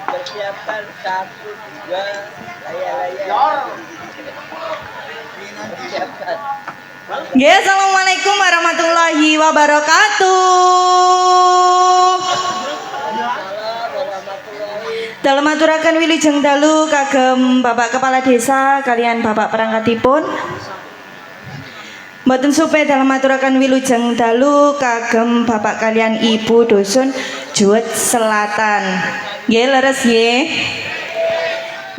Persiapan 1, 2, layar. Persiapan. Ya, assalamualaikum warahmatullahi wabarakatuh. Dalam aturakan wilujeng dalu kagem Bapak Kepala Desa kalian Bapak perangkatipun. Mboten supe dalam aturakan wilujeng dalu kagem Bapak kalian Ibu Dusun Juwet Selatan. Nggih leres nggih.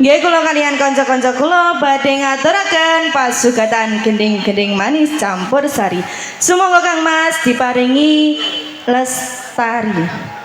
Nggih kula kalian kanca-kanca kula badhe ngaturaken pasugatan gending-gending manis campur sari. Sumangga Kang Mas diparingi lestari.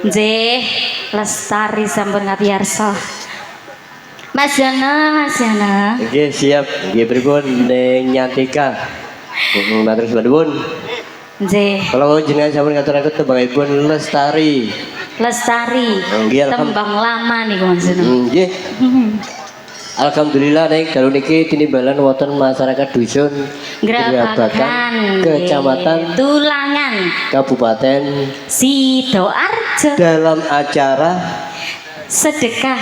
Nggih, lestari sampun ngapiyarsa. Mas Jana, Mas Jana. Nggih siap. Nggih pripun ning Nyantika. Matur suwun. Nggih. Kalau jenengan sampun ngaturaken tembangipun Lestari. Lestari. Nggih, Tembang lama niku Mas Jana. Nggih. Alhamdulillah ning dalu niki tinimbalan wonten masyarakat dusun Grabakan Kecamatan Tulangan Kabupaten Sidoarjo dalam acara sedekah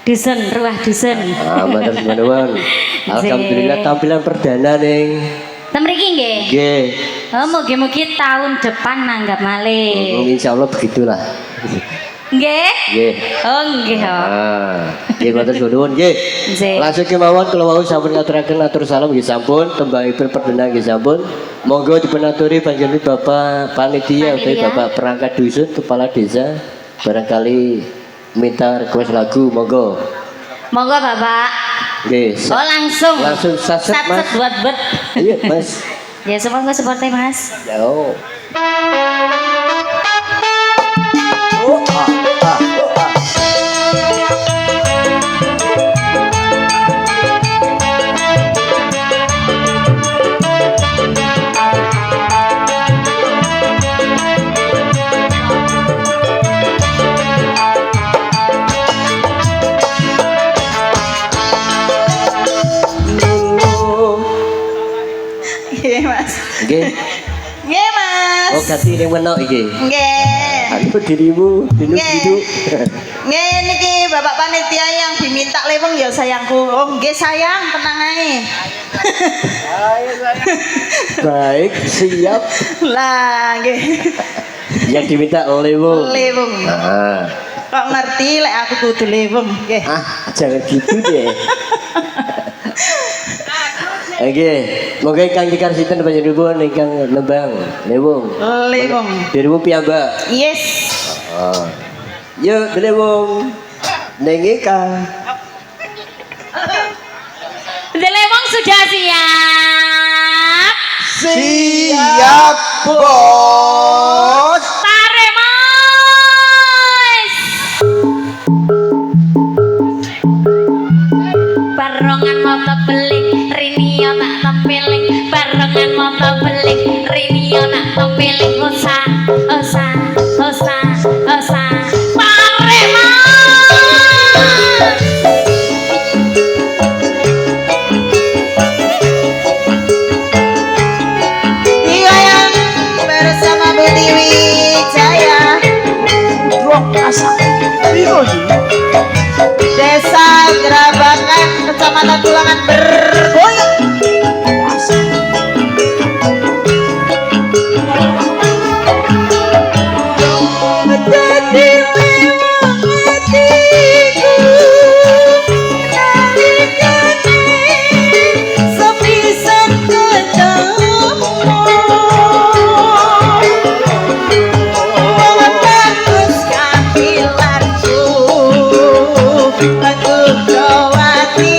dusun ruah dusun. matur nuwun. Alhamdulillah tampilan perdana ning Ten mriki nggih. nggih. Oh, mugi-mugi tahun depan nanggap malih. Insyaallah begitulah. Nggih. Nggih. Oh, nggih. Nggih matur nuwun nggih. Nggih. Langsung kemawon kula wau sampun ngaturaken atur salam nggih sampun, tembangipun perdana nggih sampun. Monggo dipunaturi panjenengan Bapak panitia utawi Bapak perangkat dusun kepala desa barangkali minta request lagu monggo. Monggo Bapak. Nggih. Oh, langsung. Langsung saset Mas. buat. Iya Mas. Ya, semoga seperti Mas. Yo. Nggih, Mas. Nggih. Nggih, Mas. Oh ganti ning wenok iki. Nggih. Aduh dirimu duduk-duduk. Nggih niki Bapak panitia yang diminta leweng ya sayangku. Oh nggih sayang, tenang ae. Baik, siap. Lah nggih. Yang diminta lewung. Leweng. Ah. Kok ngerti lek aku kudu leweng nggih. Jangan gitu deh. Oke, moga ingkang dikar sinten panjenengan ingkang nembang lewung. Leweng. Dirimu piyambak. Yes. Oh. Yuk lewung. Ning ingkang. Delewong sudah siap. Siap, Bos. Tare Mas. Barongan moto beling Rinio tak tempeling. Barongan moto beling Rinio tak tempeling. Osa, osa, osa, osa. Tare Mas. Digoyang bersama Budi Wijaya. Desa Grabakan Kecamatan Tulangan bergoyang. Jadi leweng hatiku nalikane sepisan ketemu. Bagus tampilanku, aku jawati.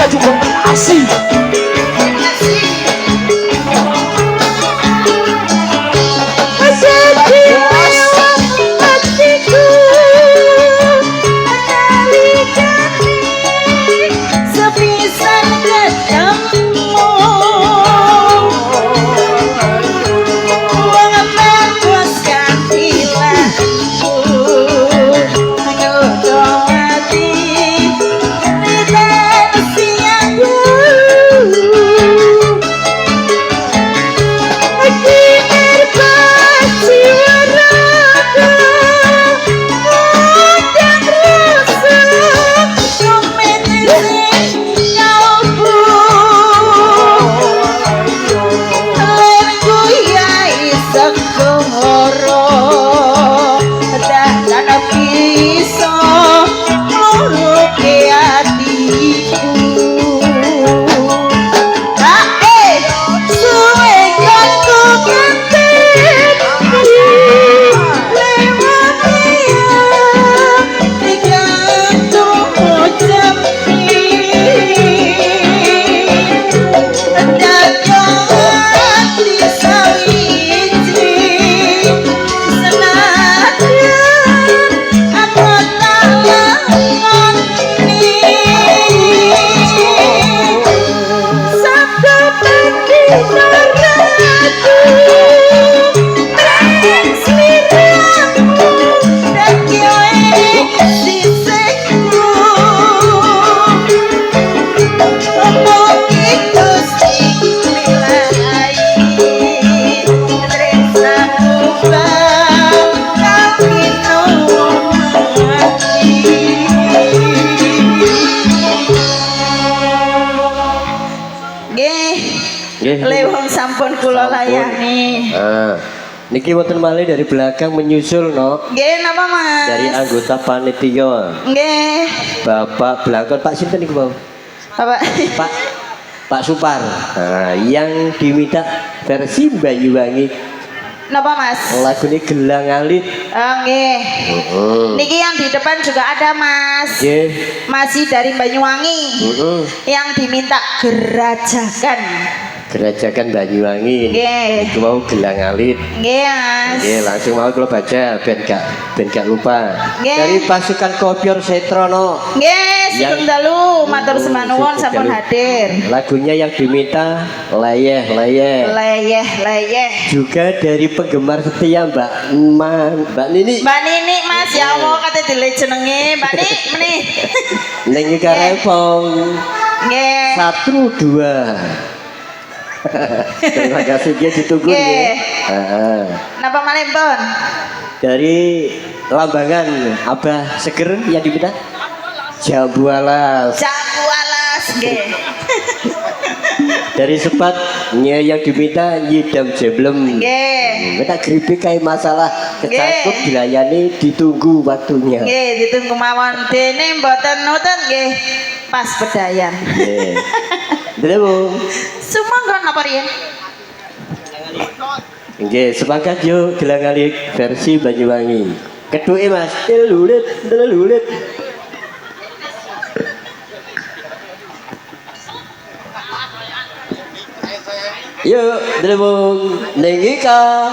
kita juga asik. Lewong sampun kula layani. Niki wonten malih dari belakang menyusul no. Nggih napa Mas? Dari anggota panitia. Nggih. Bapak belakang Pak sinten niku, Bang? Bapak Pak Supar. Nah, yang diminta versi Banyuwangi. Napa Mas? Lagu ini Gelang Alit. Nggih. Niki yang di depan juga ada Mas. Nggih. Masih dari Banyuwangi. Yang diminta Gerajakan. Gerajakan Banyuwangi. Nggih. Itu mau Gelang Alit. Nggih Mas. Nggih, langsung mau kalau baca ben gak lupa. Nggih. Dari pasukan Kopior Setrono. Nggih, sugeng dalu matur semanuwun sampun hadir. Lagunya yang diminta Leyeh. Juga dari penggemar setia Mbak Nini. Mbak Nini Mas, ya Allah kate dile jenenge Mbak Nini meneh. Ning iki karepong. Nggih. 1 2. Terima kasih dia ditunggu ya. Napa malempon? Dari Lambangan Abah Seger yang diminta Jambu Alas. Jambu Alas nggih. Dari Sepatnya yang diminta Nyidam Jeblem. Nggih. Kita gripik kayak masalah kecakup dilayani, ditunggu waktunya. Nggih, ditunggu mawon dene mboten nuten nggih. Pas pedayan. Nggih. Dulu. Sumangga napa riyen? Nggih, sepakat yuk Gelang Alit versi Banyuwangi. Keduke Mas, delulit. Yuk, Delewong Nengika.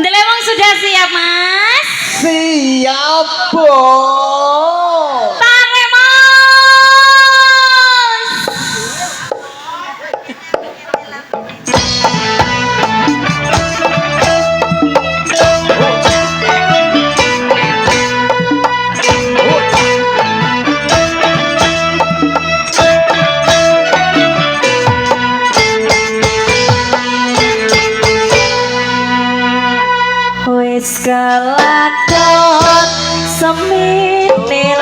Delewong sudah siap, Mas? Siap, Bos. Wis keladot semene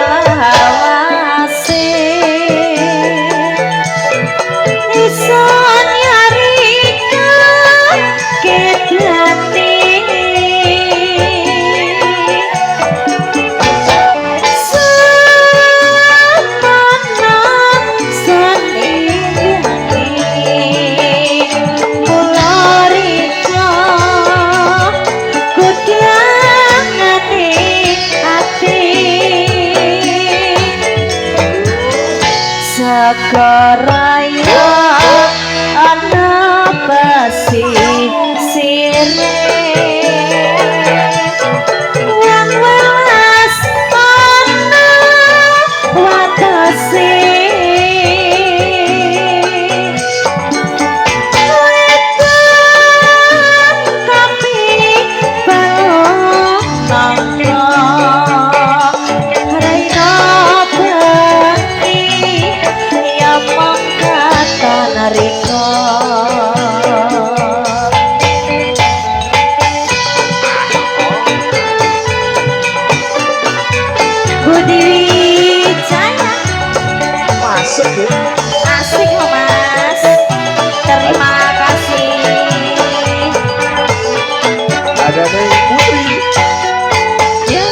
Sagaraya ana pesisire wong welas ana watese Asik loh Mas. Terima kasih. Ada nih Putri. Ya.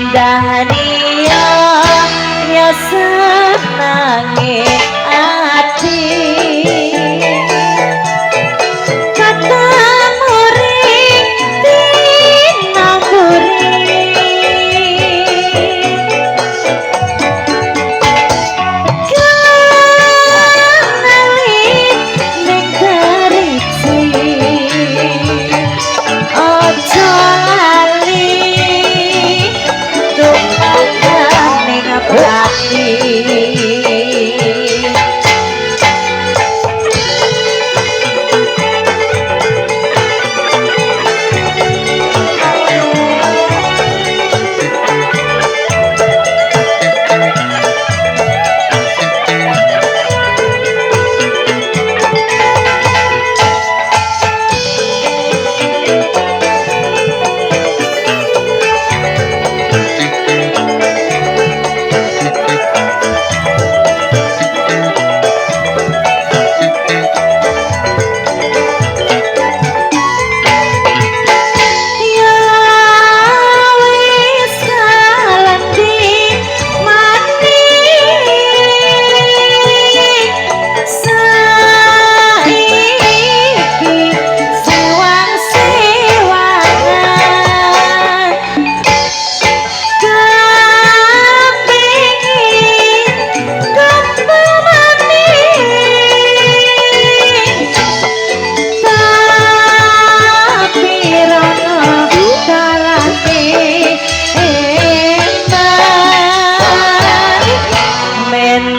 Mendahania ya senangi hati kata murid tinamburi kanali menteriksi ojo lali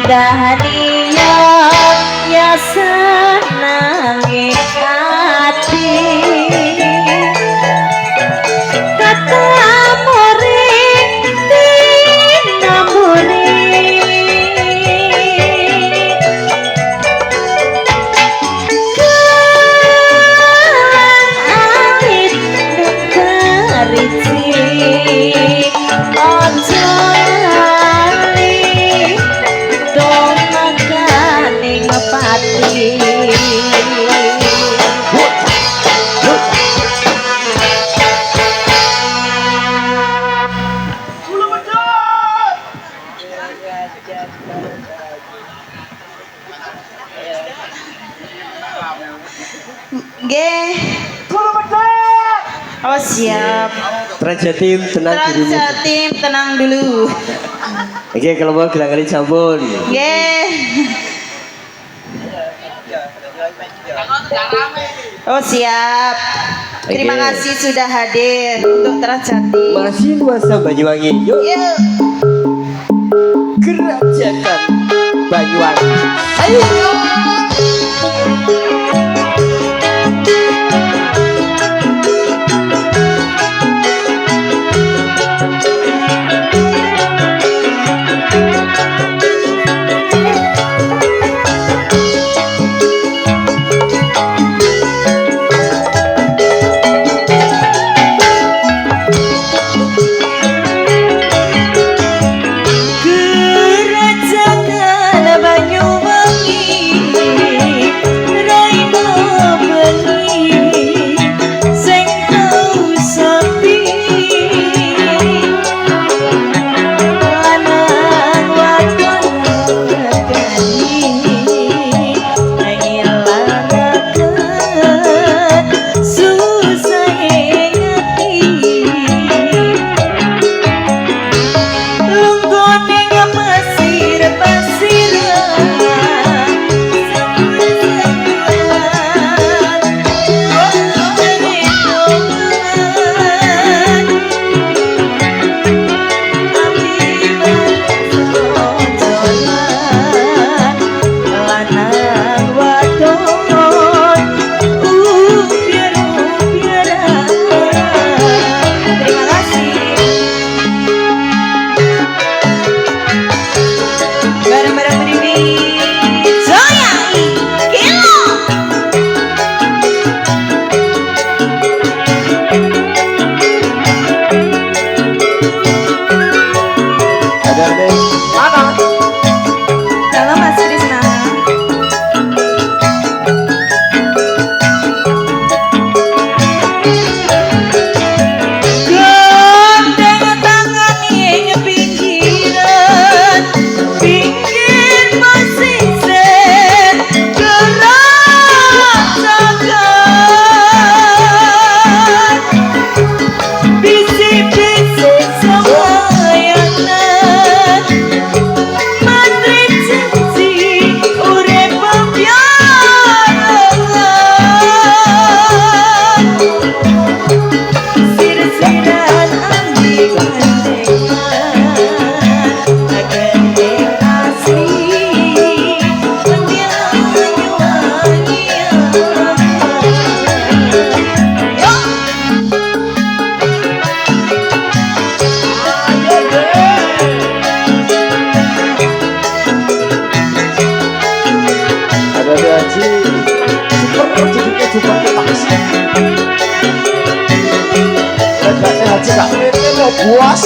Mendahania ya senangi hati kata murid tinamburi kalang alit menterici ojo pati Nggih. Oh siap. Trajatim tenang dirimu. Trajatim tenang dulu. Oke, kalau mau gelang-gelang sampun. Nggih. Oh siap. Terima Oke. kasih sudah hadir untuk Trajatim. Masih nuansa Banyuwangi. Yuk. Yuk. Kerajaan Banyuwangi. Ayo. Puas.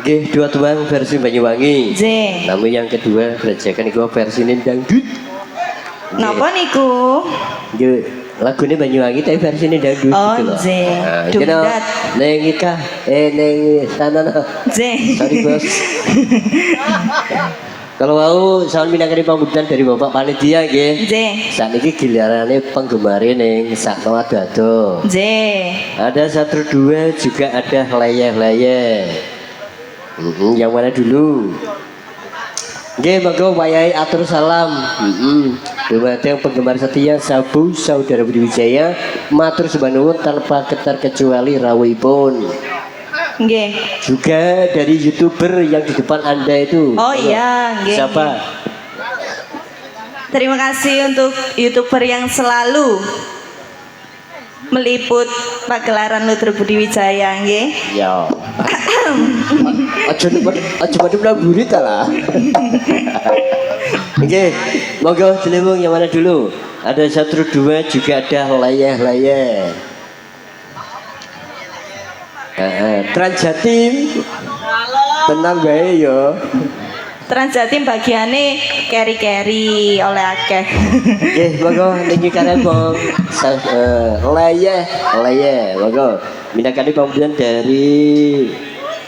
Nggih, dua tuang versi Banyuwangi. J. Namun yang kedua berajakan iku versi dangdut. Napa niku? Nggih, lagune Banyuwangi tapi versi dangdut Oh, gitu loh. J. Nah, Dundat. neng ikah, neng sana. J. Sorry bos. Kalau mau soal minangkani pambutan dari Bapak Panitia nggih. J. Saat ini gilirannya penggemar ning Sakno Dado. J. Ada 1-2 juga ada leyeh-leyeh. Yang mana dulu? Nggih, monggo wayahe atur salam. Dumateng penggemar setia Sabu Saudara Budi Wijaya, matur sembah nuwun tanpa keterkecuali rawuhipun. Nggih. Juga dari YouTuber yang di depan Anda itu. Oh iya, nggih. Siapa? Terima kasih untuk YouTuber yang selalu meliput pagelaran Lutur Budi Wijaya nggih. Ya. Aja pada melamburi ta lah. Oke, monggo jelemung yang mana dulu? Ada 1-2 juga ada leyeh-leyeh. Transjatim. Tenang bae yo. Transjatim bagiane keri-keri oleh akeh. Nggih, monggo niki karen Bang. Leyeh, monggo. Minangkani pambutan dari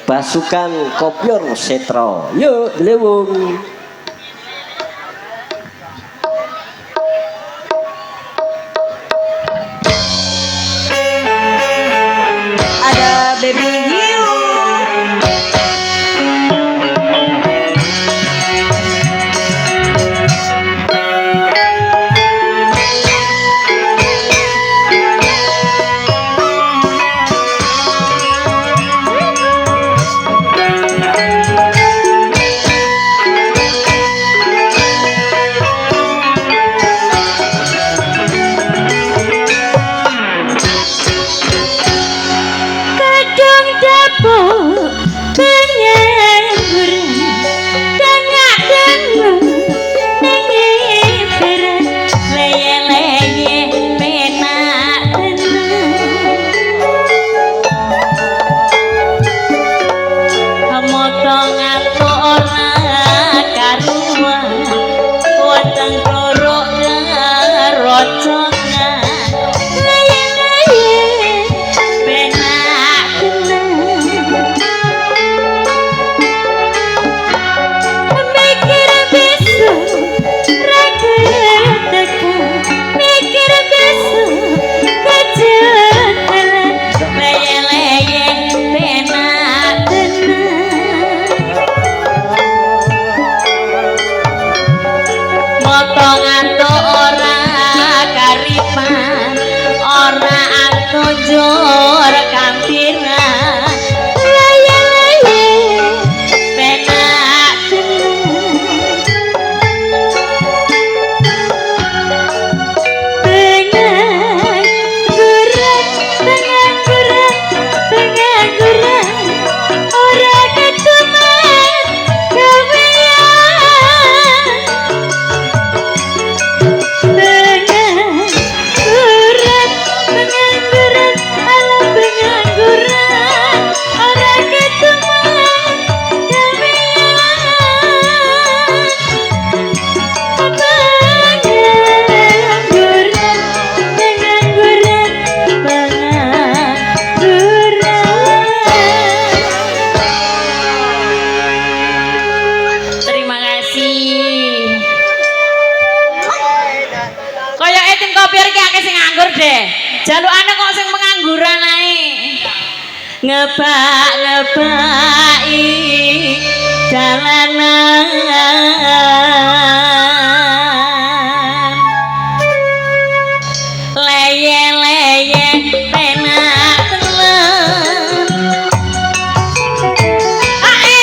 pasukan Kopior Setro. Yuk, delewung. Ada Baby Hiu. potongan tuh ora karipan ora antojor kampiran laya-laya penak jalukane kok sing pengangguran ae ngebak-ngebaki dalanan leye-leye penak tenan ae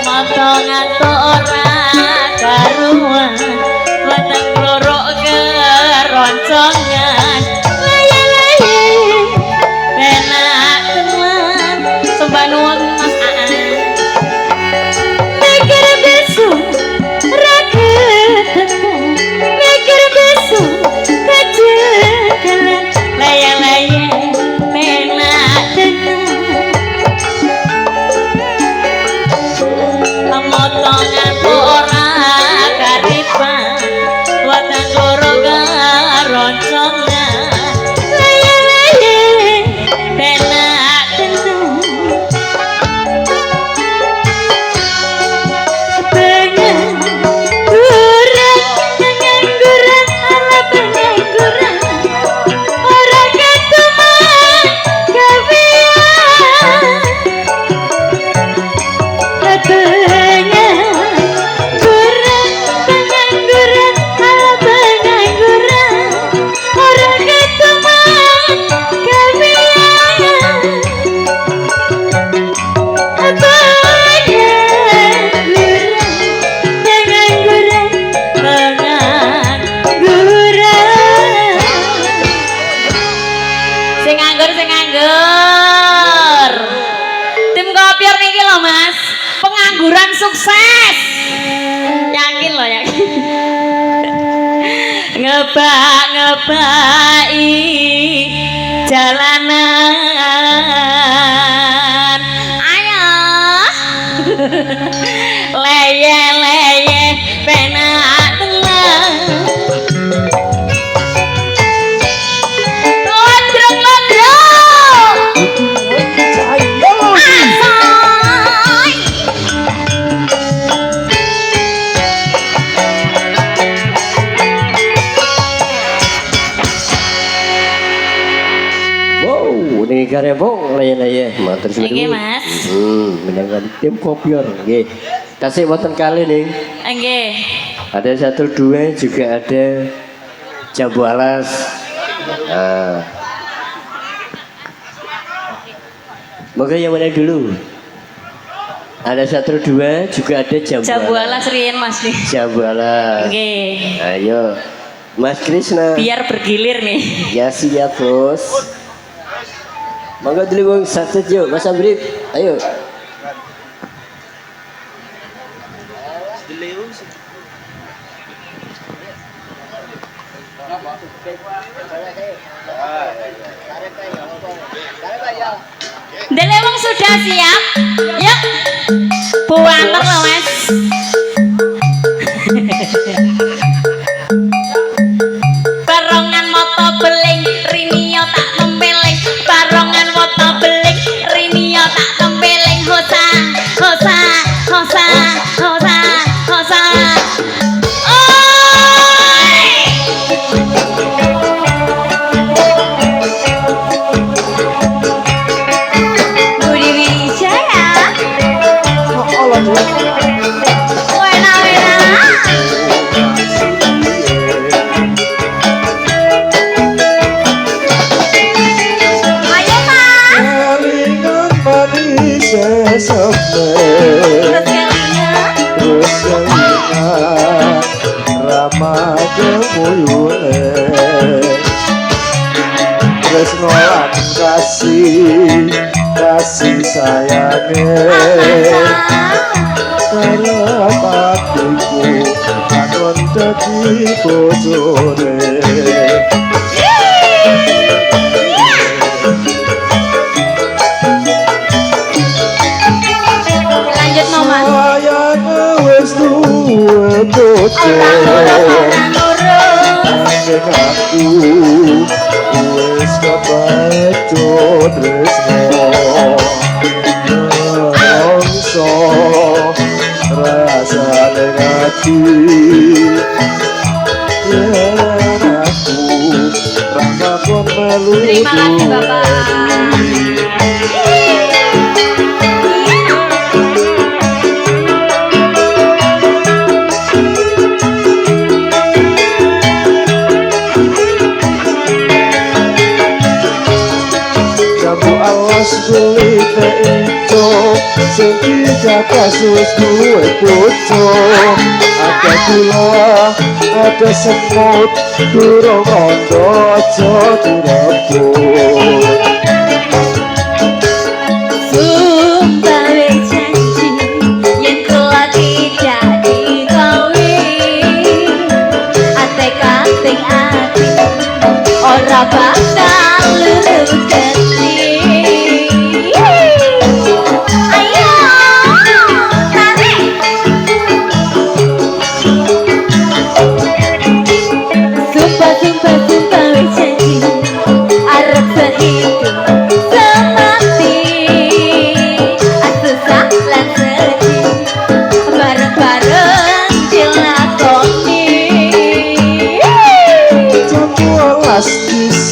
potongan tuh ora karuan weteng klorok keroncongan laya-laya penak tenan sembah nuwun Mas Aan mikir besok ra ketekan mikir besok kejekalan laya-laya penak tenan potongan tuh ora karipan weteng loro keroncongan laya-laya penak tenan pengangguran ala pengangguran ora ketuman gawean pengangguran sukses yakin loh yakin ngebak-ngebaki jalanan ayo leye-leye penak tenan Ini karepong laya-laya matur suwun. Nggih, Mas. Menangkan tim kopior nggih. Tasik wonten kali nih. Nggih. Ada 1 2 juga ada jambu alas. Nah. Moga yang mana dulu? Ada 1 2 juga ada jambu alas riyen Mas nih. Jambu alas. Nggih. Ayo. Mas Krisna. Biar bergilir nih. Ya siap, Bos. Mangga dulu Bang satu yuk, Mas Abrib. Ayo. Dele wong sudah siap. Yuk. Buanter loh, Mas. kemuyune tresno lan kasih sayange karep atiku katon dadi bojone. Lanjut no mas. Sayange wis duwe bojo nanging aku wis kebaco tresno nongso rasane ati yen aku rasa kon melu Terima kasih bapak. Jambu alas kulite ijo Setiga kasus duwe bojo Ada gula, ada semut Durung rondo aja direbut Sumpah wis janji yen kula tidak digawe ate kating ati ora bakal lurus geti. Ayo tarik. Sumpah wis janji arep sehidup semati asusah lan sedih bareng-bareng dilakoni. Jambu alas dis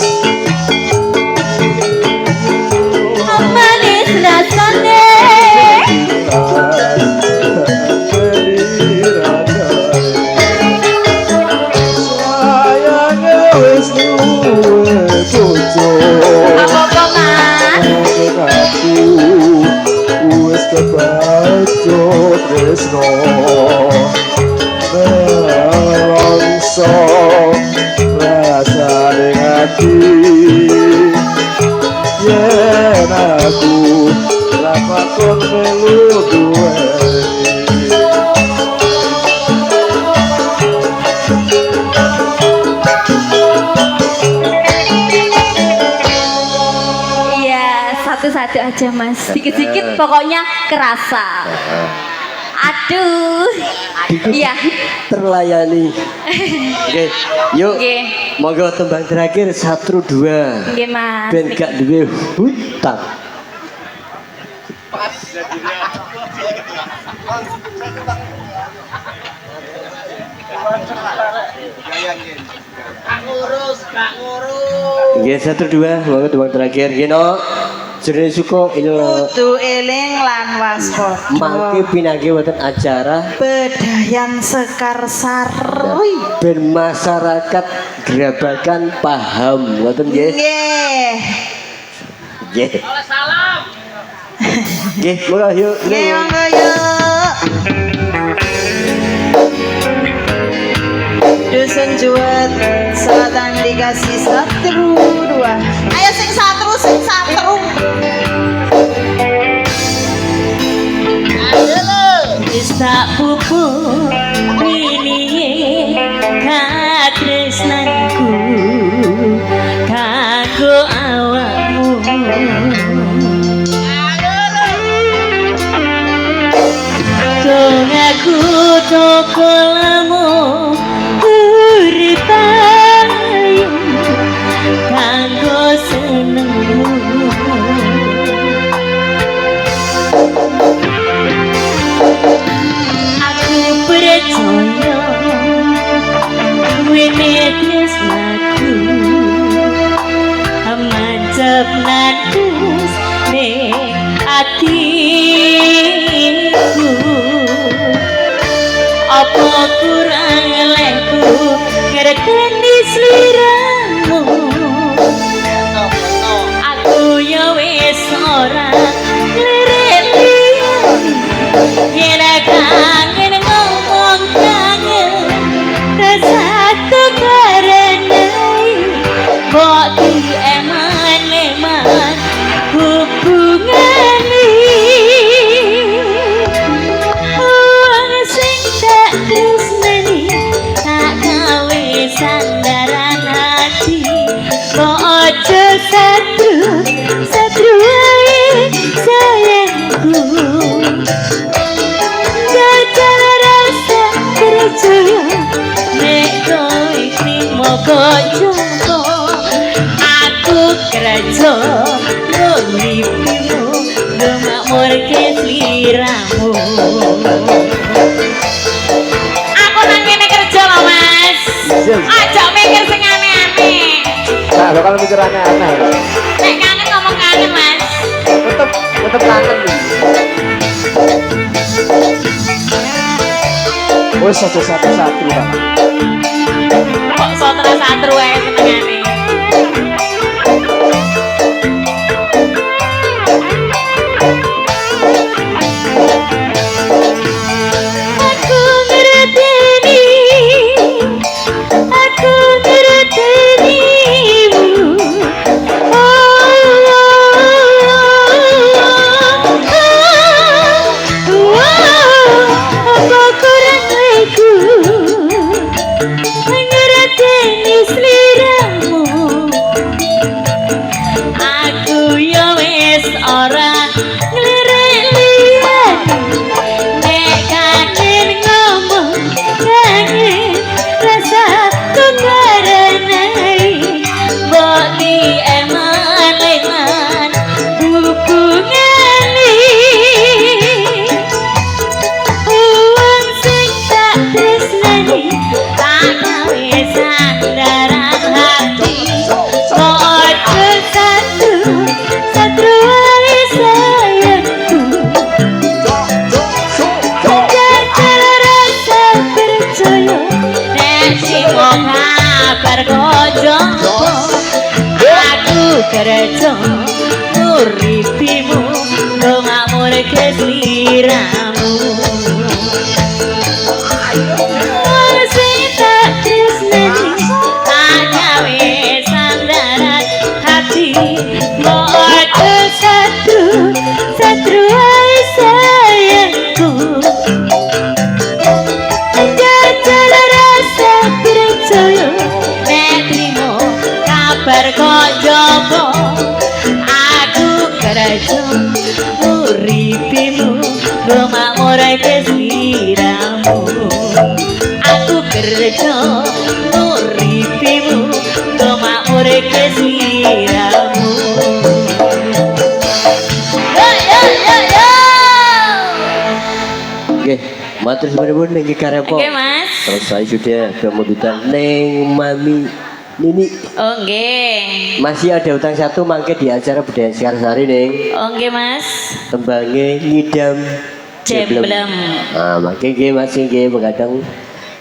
Manis rasane Sayange wis duwe bojo apa-apa mas. nanging aku wis kebaco tresno nelongso rasane ati yen aku rapa kon melu duweni. Iya satu-satu aja mas, dikit-dikit pokoknya kerasa. Aduh iya terlayani. Oke, yuk. Oke. Monggo tembang terakhir 1 2. Nggih mas. Ben gak duwe hutang. Gak ngurus. Nggih 1 2, monggo tembang terakhir. Gino jenenge suka ilo Kudu eling lan waspada. mangke pinangge wonten acara Bedayan Sekar Sari. ben masyarakat Gerabakan paham ngoten nggih. Nggih. Nggih. Nggih, monggo yuk. Nggih monggo yuk. Dusun Juwet Selatan dikasih 1 2. Ayo sing satu. Wis tak pupuk pilihe katresnanku kanggo awakmu. Dong aku toko lamo urip ayu kanggo senengmu. Aku percaya wene tresnaku mancep nantus ning atiku. Apa kurang lengku ngerteni sliramu. Aku ya wis ora lirik yen kangen ngomong kangen rasa sandaran hati ojo satru wae sayangku jajal rasa percaya nek kowe moga jumpa aku kerja nguripimu gemakmur ke sliramu aku nang kene kerja lho mas aja mikir sing aneh-aneh Nah, bakal mikir aneh-aneh. nek kangen ngomong kangen mas Tetep kangen. Wes satu-satu Pak. kok sotra satru wae senengane aku ngerteni apa kurang aku ngerteni sliramu aku ya wis ora ngelirik liyane nek kangen ngomong kangen rasa tukarenai mbok di eman leman hubungane uang sing tak tresnani tak gawe sandaran hati ojo satru wae sayangku jajal rasa percaya nek sing kabar kojongku aku kerja nguripimu gemakmur ke sliramu wong sing tak tresnani tak gawe sandaran hati ojo satru wae sayangku jajal rasa percaya nek trimo kabar kok jogo aku kerja nguripimu gemakmur ke sliramu aku kerja nguripimu gemakmur ke sliramu yo Oke, matur suwun niki karepo. oke mas Terus saya sudah kemudian neng mami Nini. oh nggih Masih ada utang satu mangke di acara budaya Sikarsari neng. oh nggih mas Tembangnya ngidam Jeblem. Ah, mangke nggih masih nggih begadang.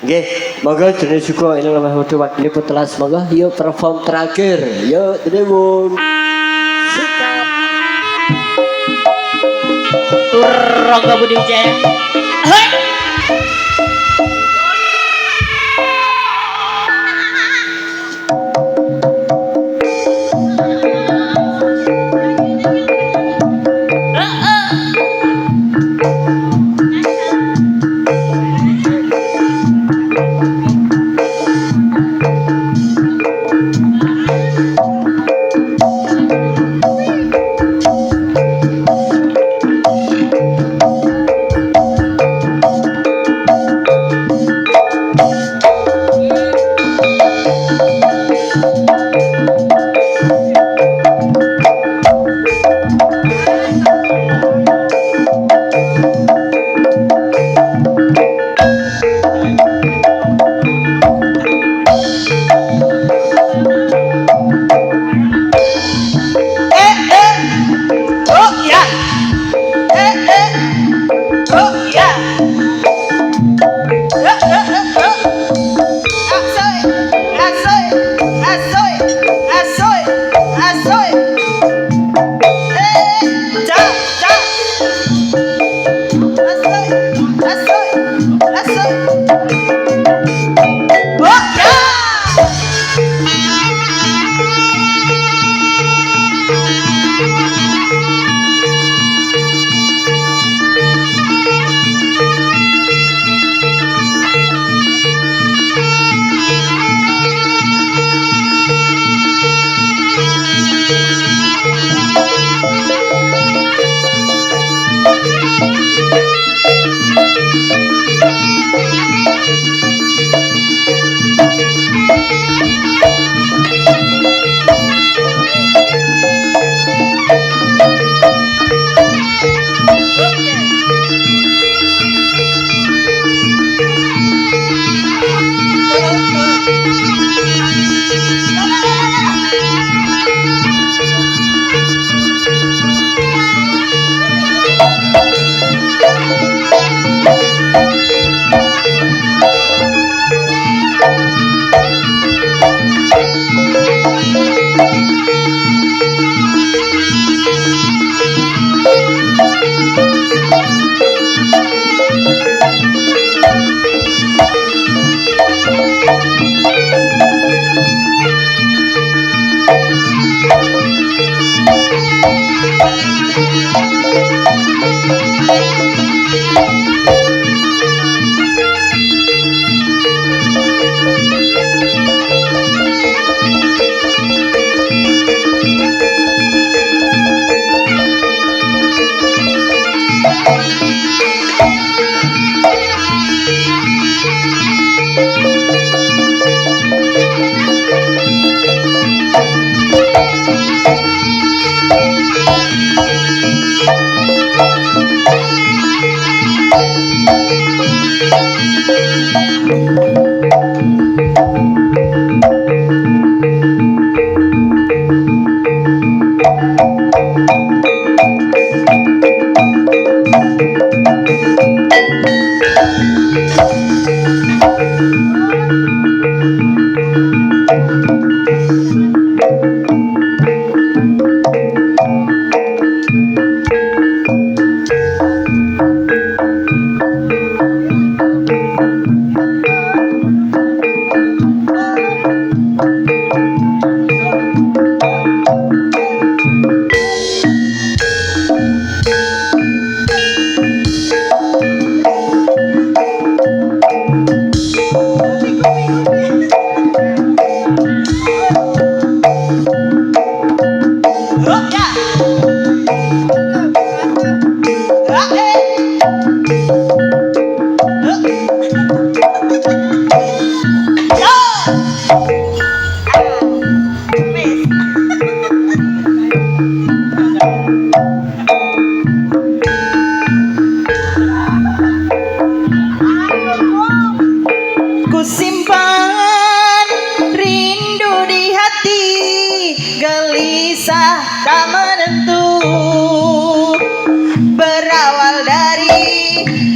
Nggih, monggo jenenge suka ini lemah waktu waktu putelas monggo yuk perform terakhir. Yuk, Demun. Rangga Budi Wijaya hoi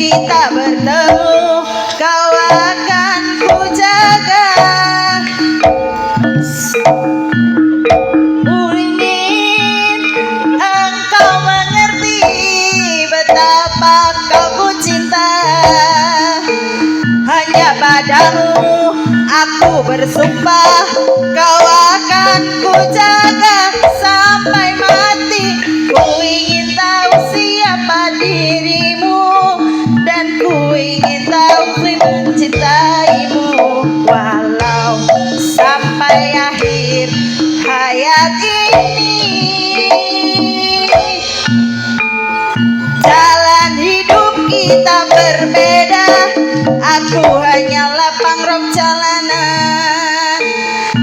kita bertemu, kau akan ku jaga. Ku ingin engkau mengerti betapa kau ku cinta. Hanya padamu aku bersumpah, kau akan ku jaga sampai mati. Ku ingin tahu siapa dirimu, dan ku ingin tahu ku mencintaimu, walau sampai akhir hayat ini. Jalan hidup kita berbeda, aku hanyalah pangrok jalanan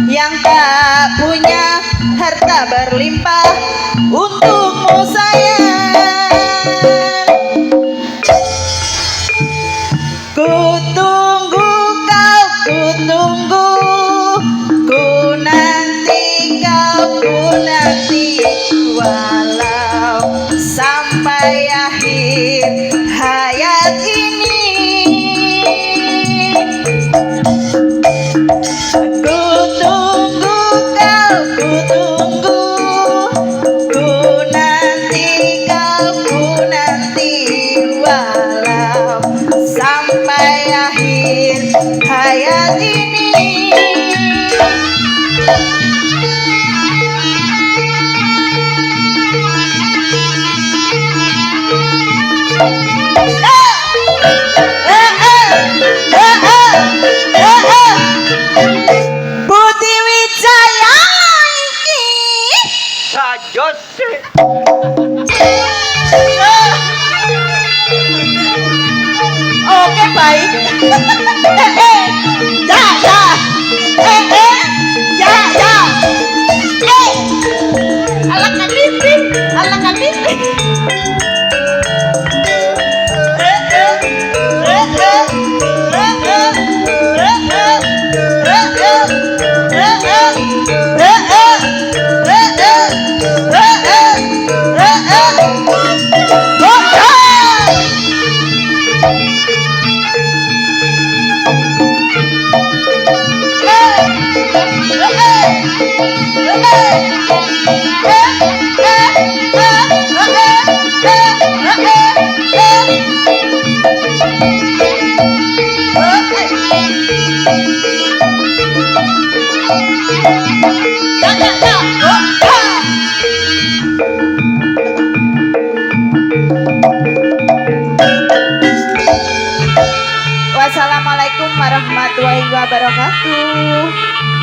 yang tak punya harta berlimpah untukmu sayang. Ku tunggu kau, ku tunggu, ku nanti kau, ku nanti, walau sampai akhir hayat ini. Ku tunggu kau, ku tunggu, ku nanti kau, ku nanti, walau sampai akhir hayat ini. Budi Wijaya iki Sajos sih. oke baik. Ya ya. Ya ya. Alah kalimping, alah kalimping. Wassalamualaikum warahmatullahi wabarakatuh.